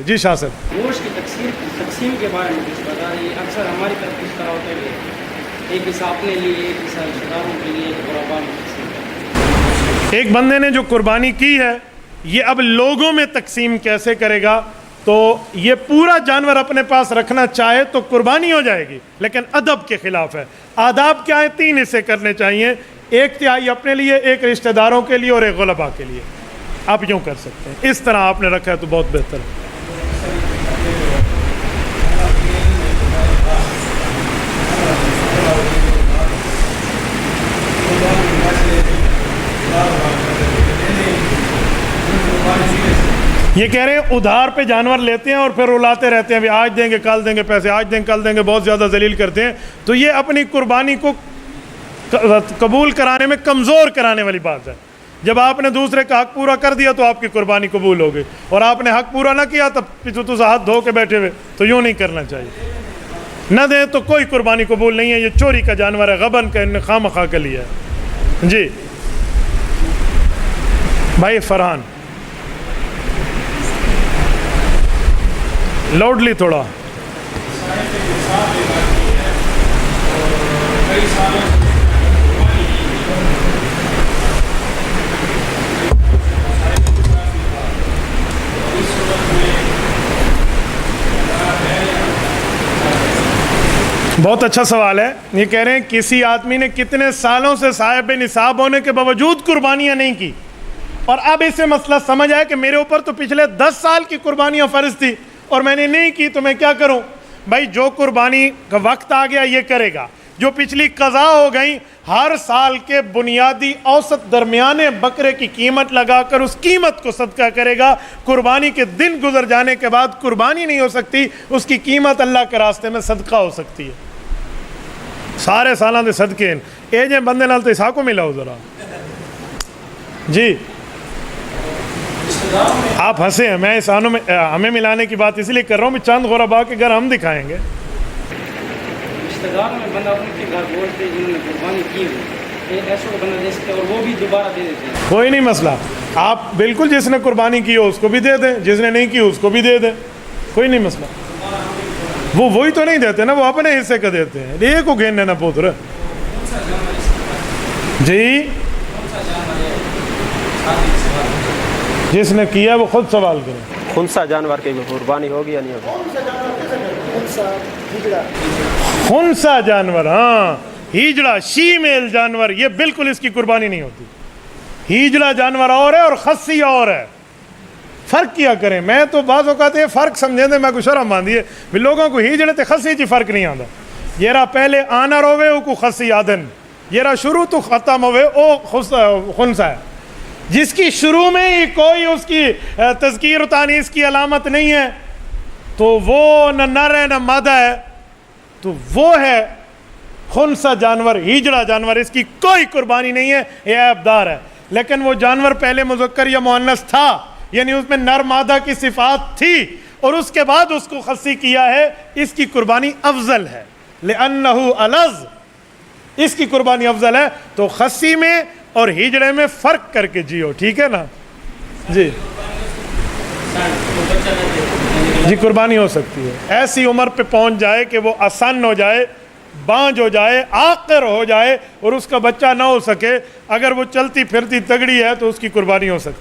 جی شاہ صاحب، گوشت کی تقسیم کے بارے میں کچھ بتا رہی ہے. اکثر ہماری طرف اس طرح ہوتا ہے کہ ایک حصہ اپنے لیے، ایک حصہ رشتہ داروں کے لیے، ایک غرباء میں تقسیم کرتے ہیں. ایک بندے نے جو قربانی کی ہے یہ اب لوگوں میں تقسیم کیسے کرے گا؟ تو یہ پورا جانور اپنے پاس رکھنا چاہے تو قربانی ہو جائے گی، لیکن ادب کے خلاف ہے. آداب کیا ہے؟ 3 حصے کرنے چاہیے، 1/3 اپنے لیے، 1 رشتہ داروں کے لیے اور 1 غرباء کے لیے. آپ یوں کر سکتے ہیں، اس طرح آپ نے رکھا ہے تو بہت بہتر ہے. یہ کہہ رہے ہیں ادھار پہ جانور لیتے ہیں اور پھر رلاتے رہتے ہیں، آج دیں گے کل دیں گے پیسے، آج دیں گے کل دیں گے، بہت زیادہ ذلیل کرتے ہیں. تو یہ اپنی قربانی کو قبول کرانے میں کمزور کرانے والی بات ہے. جب آپ نے دوسرے کا حق پورا کر دیا تو آپ کی قربانی قبول ہو گئی، اور آپ نے حق پورا نہ کیا تب تو ہاتھ دھو کے بیٹھے ہوئے. تو یوں نہیں کرنا چاہیے. نہ دیں تو کوئی قربانی قبول نہیں ہے. یہ چوری کا جانور ہے، غبن کا، ان نے خواہ مخواہ کا لیا ہے. جی بھائی فرحان، لاؤڈلی تھوڑا. بہت اچھا سوال ہے. یہ کہہ رہے ہیں کسی آدمی نے کتنے سالوں سے صاحب نصاب ہونے کے باوجود قربانیاں نہیں کی، اور اب اسے مسئلہ سمجھ آیا کہ میرے اوپر تو پچھلے 10 سال کی قربانیاں فرض تھی اور میں نے نہیں کی، تو میں کیا کروں؟ بھائی جو قربانی کا وقت آ گیا یہ کرے گا. جو پچھلی قضا ہو گئی، ہر سال کے بنیادی اوسط درمیانے بکرے کی قیمت لگا کر اس قیمت کو صدقہ کرے گا. قربانی کے دن گزر جانے کے بعد قربانی نہیں ہو سکتی، اس کی قیمت اللہ کے راستے میں صدقہ ہو سکتی ہے. سارے سالوں کے صدقے اے جے بندے نال تو اسا کو ملا ہو ذرا. جی آپ ہنسے ہیں، میں احسانوں میں ہمیں ملانے کی بات اس لیے کر رہا ہوں، چند غرباء کے گھر ہم دکھائیں گے. رشتہ داروں میں بندہ ان کے گھر بولتے جنہوں نے قربانی کی ہوئی، ایسا کو بندہ دے سکتے اور وہ بھی دوبارہ دے دیتے ہیں. کوئی نہیں مسئلہ. آپ بالکل جس نے قربانی کی ہو اس کو بھی دے دیں، جس نے نہیں کی اس کو بھی دے دیں، کوئی نہیں مسئلہ. وہ وہی تو نہیں دیتے نا، وہ اپنے حصے کا دیتے ہیں. یہ کو گھیننے نہ پوتر. جی جس نے کیا وہ خود سوال کرے. خنثی جانور کی قربانی ہوگی یا نہیں ہوگی؟ خنثی جانور، ہاں ہیجڑا شی میل جانور، یہ بالکل اس کی قربانی نہیں ہوتی. ہیجڑا جانور اور ہے اور خصی اور ہے. فرق کیا کریں. میں تو بعض اوقات یہ فرق سمجھیں دے، میں کو شرم باندھی ہے بھی لوگوں کو ہیجڑے تے خصی چی فرق نہیں آتا. یہ را پہلے آنر ہوئے او کو خصی آدن، یہ را شروع تو ختم ہوئے او خنثی ہے. جس کی شروع میں ہی کوئی اس کی تذکیر و تانیث کی علامت نہیں ہے تو وہ نہ نر ہے نہ مادہ ہے، تو وہ ہے خنثی جانور، ہیجڑا جانور. اس کی کوئی قربانی نہیں ہے، یہ عیب دار ہے. لیکن وہ جانور پہلے مذکر یا مؤنث تھا، یعنی اس میں نر مادہ کی صفات تھی، اور اس کے بعد اس کو خصی کیا ہے، اس کی قربانی افضل ہے. لأنہ الذ، اس کی قربانی افضل ہے. تو خصی میں اور ہجڑے میں فرق کر کے جیو، ٹھیک ہے نا. جی جی قربانی ہو سکتی ہے. ایسی عمر پہ پہنچ جائے کہ وہ اسن ہو جائے، بانج ہو جائے، عاقر ہو جائے اور اس کا بچہ نہ ہو سکے، اگر وہ چلتی پھرتی تگڑی ہے تو اس کی قربانی ہو سکتی ہے.